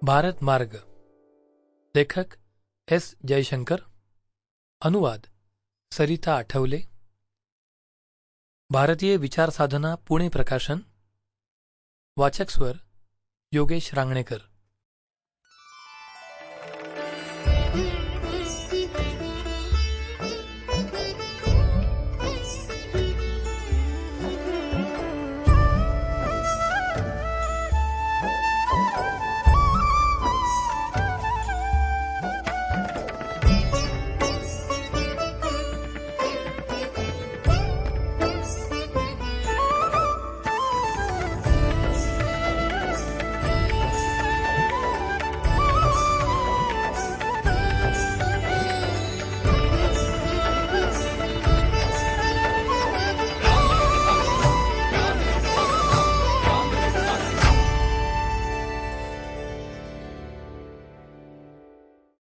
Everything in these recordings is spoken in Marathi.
भारत मार्ग, लेखक एस. जयशंकर, अनुवाद सरिता आठवले, भारतीय विचार साधना पुणे प्रकाशन, वाचक स्वर योगेश रांगणेकर.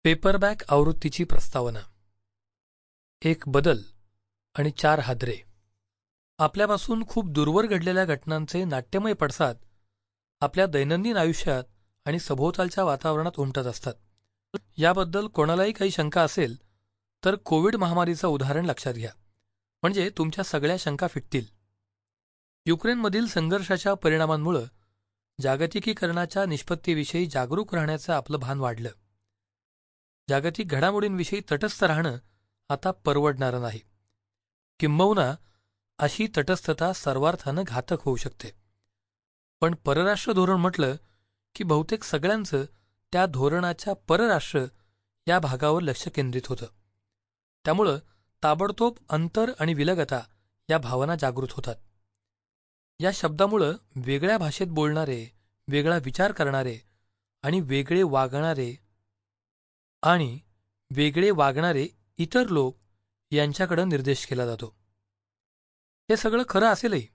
पेपरबॅक आवृत्तीची प्रस्तावना. एक बदल आणि 4 हादरे. आपल्यापासून खूप दूरवर घडलेल्या घटनांचे नाट्यमय पडसाद आपल्या दैनंदिन आयुष्यात आणि सभोवतालच्या वातावरणात उमटत असतात. याबद्दल कोणालाही काही शंका असेल तर कोविड महामारीचं उदाहरण लक्षात घ्या, म्हणजे तुमच्या सगळ्या शंका फिटतील. युक्रेनमधील संघर्षाच्या परिणामांमुळे जागतिकीकरणाच्या निष्पत्तीविषयी जागरूक राहण्याचं आपलं भान वाढलं. जागतिक घडामोडींविषयी तटस्थ राहणं आता परवडणारं नाही. किंबहुना अशी तटस्थता सर्वार्थानं घातक होऊ शकते. पण परराष्ट्र धोरण म्हटलं की बहुतेक सगळ्यांचं त्या धोरणाच्या परराष्ट्र या भागावर लक्ष केंद्रित होतं. त्यामुळं ताबडतोब अंतर आणि विलगता या भावना जागृत होतात. या शब्दामुळं वेगळ्या भाषेत बोलणारे, वेगळा विचार करणारे आणि वेगळे वागणारे इतर लोक यांच्याकडे निर्देश केला जातो. हे सगळं खरं असेलही,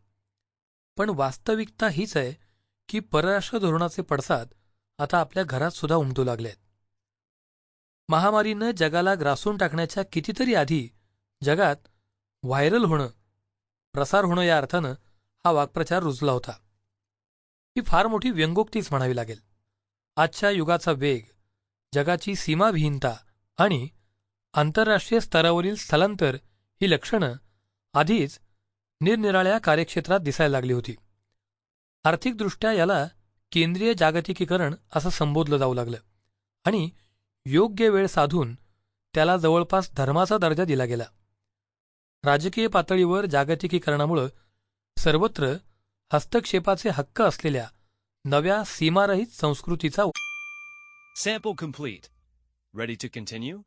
पण वास्तविकता हीच आहे की परराष्ट्र धोरणाचे पडसाद आता आपल्या घरात सुद्धा उमटू लागले आहेत. महामारीनं जगाला ग्रासून टाकण्याच्या कितीतरी आधी जगात व्हायरल होणं, प्रसार होणं या अर्थानं हा वाक्प्रचार रुजला होता. ही फार मोठी व्यंगोक्तीच म्हणावी लागेल. आजच्या युगाचा वेग, जगाची सीमाविहीनता आणि आंतरराष्ट्रीय स्तरावरील स्थलांतर ही लक्षणं आधीच निरनिराळ्या कार्यक्षेत्रात दिसायला लागली होती. आर्थिकदृष्ट्या याला केंद्रीय जागतिकीकरण असं संबोधलं जाऊ लागलं आणि योग्य वेळ साधून त्याला जवळपास धर्माचा दर्जा दिला गेला. राजकीय पातळीवर जागतिकीकरणामुळं सर्वत्र हस्तक्षेपाचे हक्क असलेल्या नव्या सीमारहित संस्कृतीचा Sample complete. Ready to continue?